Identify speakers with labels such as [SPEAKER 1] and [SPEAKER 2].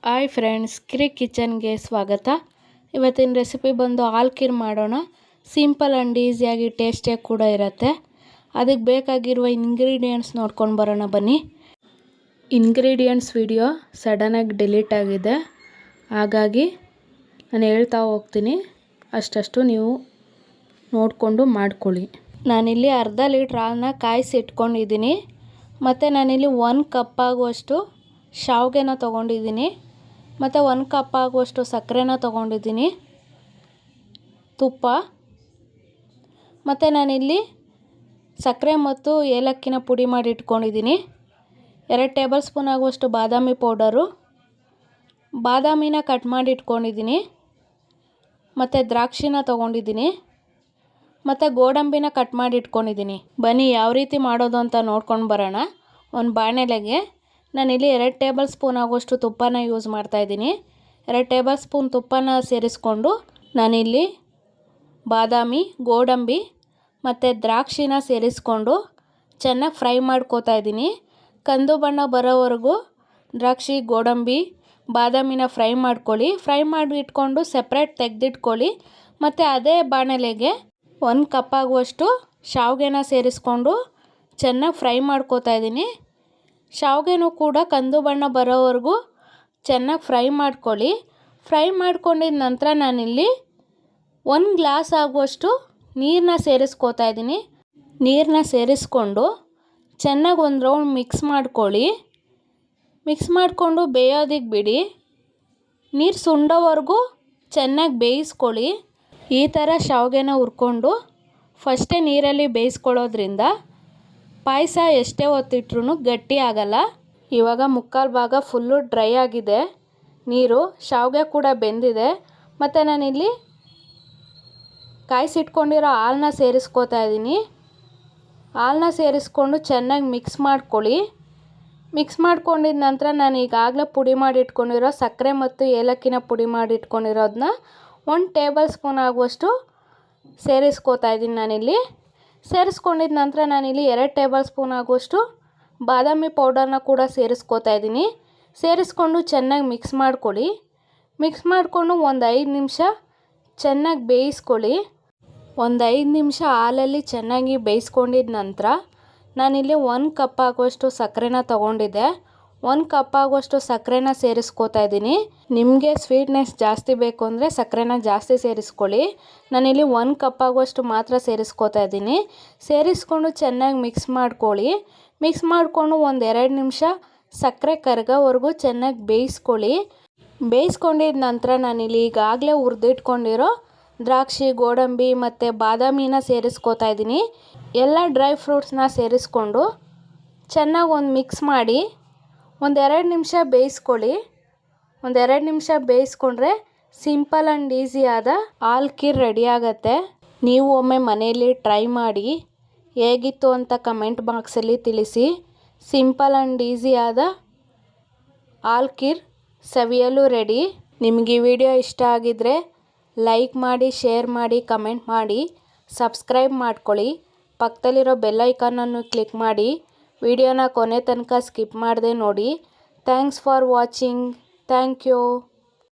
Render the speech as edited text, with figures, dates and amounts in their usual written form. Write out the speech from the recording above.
[SPEAKER 1] Hi friends, ಕಿರಿ ಕಿಚನ್ಗೆ ಸ್ವಾಗತ. ಇವತ್ತಿನ ರೆಸಿಪಿ ಬಂದು ಹಾಲು ಖೀರ್ ಮಾಡೋಣ. ಸಿಂಪಲ್ ಆ್ಯಂಡ್ ಈಸಿಯಾಗಿ ಟೇಸ್ಟಿಯಾಗಿ ಕೂಡ ಇರುತ್ತೆ. ಅದಕ್ಕೆ ಬೇಕಾಗಿರುವ ಇಂಗ್ರೀಡಿಯೆಂಟ್ಸ್ ನೋಡ್ಕೊಂಡು ಬರೋಣ ಬನ್ನಿ. ಇಂಗ್ರೀಡಿಯೆಂಟ್ಸ್ ವಿಡಿಯೋ ಸಡನ್ನಾಗಿ ಡಿಲೀಟ್ ಆಗಿದೆ, ಹಾಗಾಗಿ ನಾನು ಹೇಳ್ತಾ ಹೋಗ್ತೀನಿ. ಅಷ್ಟು ನೀವು ನೋಡಿಕೊಂಡು ಮಾಡ್ಕೊಳ್ಳಿ. ನಾನಿಲ್ಲಿ ಅರ್ಧ ಲೀಟ್ರ್ ಹಾಲನ್ನ ಕಾಯಿಸಿ ಇಟ್ಕೊಂಡಿದ್ದೀನಿ. ಮತ್ತು ನಾನಿಲ್ಲಿ 1 ಕಪ್ ಆಗುವಷ್ಟು ಶಾವಿಗೆನ ತೊಗೊಂಡಿದ್ದೀನಿ. ಮತ್ತು 1 ಕಪ್ ಆಗುವಷ್ಟು ಸಕ್ಕರೆನ ತೊಗೊಂಡಿದ್ದೀನಿ, ತುಪ್ಪ. ಮತ್ತು ನಾನಿಲ್ಲಿ ಸಕ್ಕರೆ ಮತ್ತು ಏಲಕ್ಕಿನ ಪುಡಿ ಮಾಡಿ ಇಟ್ಕೊಂಡಿದ್ದೀನಿ. 2 ಟೇಬಲ್ ಸ್ಪೂನ್ ಆಗುವಷ್ಟು ಬಾದಾಮಿ ಪೌಡರು, ಬಾದಾಮಿನ ಕಟ್ ಮಾಡಿ ಇಟ್ಕೊಂಡಿದ್ದೀನಿ. ಮತ್ತು ದ್ರಾಕ್ಷಿನ ತೊಗೊಂಡಿದ್ದೀನಿ. ಮತ್ತು ಗೋಡಂಬಿನ ಕಟ್ ಮಾಡಿ ಇಟ್ಕೊಂಡಿದ್ದೀನಿ. ಬನ್ನಿ ಯಾವ ರೀತಿ ಮಾಡೋದು ಅಂತ ನೋಡ್ಕೊಂಡು ಬರೋಣ. ಒಂದು ಬಾಣಲೆಗೆ ನಾನಿಲ್ಲಿ 2 ಟೇಬಲ್ ಸ್ಪೂನ್ ಆಗುವಷ್ಟು ತುಪ್ಪನ ಯೂಸ್ ಮಾಡ್ತಾಯಿದ್ದೀನಿ. 2 ಟೇಬಲ್ ಸ್ಪೂನ್ ತುಪ್ಪನ ಸೇರಿಸ್ಕೊಂಡು ನಾನಿಲ್ಲಿ ಬಾದಾಮಿ, ಗೋಡಂಬಿ ಮತ್ತು ದ್ರಾಕ್ಷಿನ ಸೇರಿಸ್ಕೊಂಡು ಚೆನ್ನಾಗಿ ಫ್ರೈ ಮಾಡ್ಕೋತಾ ಇದ್ದೀನಿ. ಕಂದು ಬಣ್ಣ ಬರೋವರೆಗೂ ದ್ರಾಕ್ಷಿ, ಗೋಡಂಬಿ, ಬಾದಾಮಿನ ಫ್ರೈ ಮಾಡ್ಕೊಳ್ಳಿ. ಫ್ರೈ ಮಾಡಿ ಇಟ್ಕೊಂಡು ಸಪ್ರೇಟ್ ತೆಗೆದಿಟ್ಕೊಳ್ಳಿ. ಮತ್ತು ಅದೇ ಬಾಣಲೆಗೆ 1 ಕಪ್ ಆಗುವಷ್ಟು ಶಾವಿಗೆನ ಸೇರಿಸ್ಕೊಂಡು ಚೆನ್ನಾಗಿ ಫ್ರೈ ಮಾಡ್ಕೋತಾ ಇದ್ದೀನಿ. ಶಾವಿಗೆನೂ ಕೂಡ ಕಂದು ಬಣ್ಣ ಬರೋವರೆಗೂ ಚೆನ್ನಾಗಿ ಫ್ರೈ ಮಾಡ್ಕೊಳ್ಳಿ. ಫ್ರೈ ಮಾಡ್ಕೊಂಡಿದ ನಂತರ ನಾನಿಲ್ಲಿ 1 ಗ್ಲಾಸ್ ಆಗುವಷ್ಟು ನೀರನ್ನ ಸೇರಿಸ್ಕೋತಾ ಇದ್ದೀನಿ. ನೀರನ್ನ ಸೇರಿಸ್ಕೊಂಡು ಚೆನ್ನಾಗಿ ಒಂದು ರೌಂಡ್ ಮಿಕ್ಸ್ ಮಾಡ್ಕೊಳ್ಳಿ. ಮಿಕ್ಸ್ ಮಾಡಿಕೊಂಡು ಬೇಯೋದಕ್ಕೆ ಬಿಡಿ. ನೀರು ಸುಂಡೋವರೆಗೂ ಚೆನ್ನಾಗಿ ಬೇಯಿಸ್ಕೊಳ್ಳಿ. ಈ ಥರ ಶಾವಿಗೆನ ಹುರ್ಕೊಂಡು ಫಸ್ಟೇ ನೀರಲ್ಲಿ ಬೇಯಿಸ್ಕೊಳ್ಳೋದ್ರಿಂದ ಪಾಯಸ ಎಷ್ಟೇ ಹೊತ್ತಿಟ್ರೂ ಗಟ್ಟಿ ಆಗಲ್ಲ. ಇವಾಗ ಮುಕ್ಕಾಲು ಭಾಗ ಫುಲ್ಲು ಡ್ರೈ ಆಗಿದೆ ನೀರು, ಶಾವಿಗೆ ಕೂಡ ಬೆಂದಿದೆ. ಮತ್ತು ನಾನಿಲ್ಲಿ ಕಾಯಿಸಿಟ್ಕೊಂಡಿರೋ ಹಾಲನ್ನ ಸೇರಿಸ್ಕೋತಾ ಇದ್ದೀನಿ. ಹಾಲನ್ನ ಸೇರಿಸ್ಕೊಂಡು ಚೆನ್ನಾಗಿ ಮಿಕ್ಸ್ ಮಾಡ್ಕೊಳ್ಳಿ. ಮಿಕ್ಸ್ ಮಾಡ್ಕೊಂಡಿದ ನಂತರ ನಾನು ಈಗಾಗಲೇ ಪುಡಿ ಮಾಡಿ ಇಟ್ಕೊಂಡಿರೋ ಸಕ್ಕರೆ ಮತ್ತು ಏಲಕ್ಕಿನ ಪುಡಿ ಮಾಡಿ ಇಟ್ಕೊಂಡಿರೋದನ್ನ 1 ಟೇಬಲ್ ಸ್ಪೂನ್ ಆಗುವಷ್ಟು ಸೇರಿಸ್ಕೋತಾ ಇದ್ದೀನಿ. ನಾನಿಲ್ಲಿ ಸೇರಿಸ್ಕೊಂಡಿದ ನಂತರ ನಾನಿಲ್ಲಿ 2 ಟೇಬಲ್ ಸ್ಪೂನ್ ಆಗುವಷ್ಟು ಬಾದಾಮಿ ಪೌಡರ್ನ ಕೂಡ ಸೇರಿಸ್ಕೋತಾ ಇದ್ದೀನಿ. ಸೇರಿಸ್ಕೊಂಡು ಚೆನ್ನಾಗಿ ಮಿಕ್ಸ್ ಮಾಡ್ಕೊಳ್ಳಿ. ಮಿಕ್ಸ್ ಮಾಡಿಕೊಂಡು ಒಂದು 5 ನಿಮಿಷ ಚೆನ್ನಾಗಿ ಬೇಯಿಸ್ಕೊಳ್ಳಿ. ಒಂದು 5 ನಿಮಿಷ ಹಾಲಲ್ಲಿ ಚೆನ್ನಾಗಿ ಬೇಯಿಸ್ಕೊಂಡಿದ ನಂತರ ನಾನಿಲ್ಲಿ 1 ಕಪ್ ಆಗುವಷ್ಟು ಸಕ್ಕರೆನ ತೊಗೊಂಡಿದ್ದೆ. 1 ಕಪ್ ಆಗುವಷ್ಟು ಸಕ್ಕರೆನ ಸೇರಿಸ್ಕೋತಾ ಇದ್ದೀನಿ. ನಿಮಗೆ ಸ್ವೀಟ್ನೆಸ್ ಜಾಸ್ತಿ ಬೇಕು ಅಂದರೆ ಸಕ್ಕರೆನ ಜಾಸ್ತಿ ಸೇರಿಸ್ಕೊಳ್ಳಿ. ನಾನಿಲ್ಲಿ 1 ಕಪ್ ಆಗುವಷ್ಟು ಮಾತ್ರ ಸೇರಿಸ್ಕೋತಾ ಇದ್ದೀನಿ. ಸೇರಿಸ್ಕೊಂಡು ಚೆನ್ನಾಗಿ ಮಿಕ್ಸ್ ಮಾಡ್ಕೊಳ್ಳಿ. ಮಿಕ್ಸ್ ಮಾಡಿಕೊಂಡು ಒಂದು 2 ನಿಮಿಷ ಸಕ್ಕರೆ ಕರಗೋವರೆಗೂ ಚೆನ್ನಾಗಿ ಬೇಯಿಸ್ಕೊಳ್ಳಿ. ಬೇಯಿಸ್ಕೊಂಡಿದ ನಂತರ ನಾನಿಲ್ಲಿ ಈಗಾಗಲೇ ಹುರಿದಿಟ್ಕೊಂಡಿರೋ ದ್ರಾಕ್ಷಿ, ಗೋಡಂಬಿ ಮತ್ತು ಬಾದಾಮಿನ ಸೇರಿಸ್ಕೋತಾ ಇದ್ದೀನಿ. ಎಲ್ಲ ಡ್ರೈ ಫ್ರೂಟ್ಸ್ನ ಸೇರಿಸ್ಕೊಂಡು ಚೆನ್ನಾಗಿ ಒಂದು ಮಿಕ್ಸ್ ಮಾಡಿ ಒಂದು 2 ನಿಮಿಷ ಬೇಯಿಸ್ಕೊಳ್ಳಿ. ಒಂದು 2 ನಿಮಿಷ ಬೇಯಿಸ್ಕೊಂಡ್ರೆ ಸಿಂಪಲ್ ಆ್ಯಂಡ್ ಈಸಿಯಾದ ಹಾಲು ಖೀರ್ ರೆಡಿ ಆಗುತ್ತೆ. ನೀವು ಒಮ್ಮೆ ಮನೆಯಲ್ಲಿ ಟ್ರೈ ಮಾಡಿ ಹೇಗಿತ್ತು ಅಂತ ಕಮೆಂಟ್ ಬಾಕ್ಸಲ್ಲಿ ತಿಳಿಸಿ. ಸಿಂಪಲ್ ಆ್ಯಂಡ್ ಈಸಿಯಾದ ಹಾಲು ಖೀರ್ ಸವಿಯಲು ರೆಡಿ. ನಿಮಗೆ ಈ ವಿಡಿಯೋ ಇಷ್ಟ ಆಗಿದ್ದರೆ ಲೈಕ್ ಮಾಡಿ, ಶೇರ್ ಮಾಡಿ, ಕಮೆಂಟ್ ಮಾಡಿ, ಸಬ್ಸ್ಕ್ರೈಬ್ ಮಾಡ್ಕೊಳ್ಳಿ. ಪಕ್ಕದಲ್ಲಿರೋ ಬೆಲ್ ಐಕಾನನ್ನು ಕ್ಲಿಕ್ ಮಾಡಿ. ವಿಡಿಯೋನ ಕೊನೆ ತನಕ ಸ್ಕಿಪ್ ಮಾಡದೆ ನೋಡಿ. Thanks for watching. Thank you.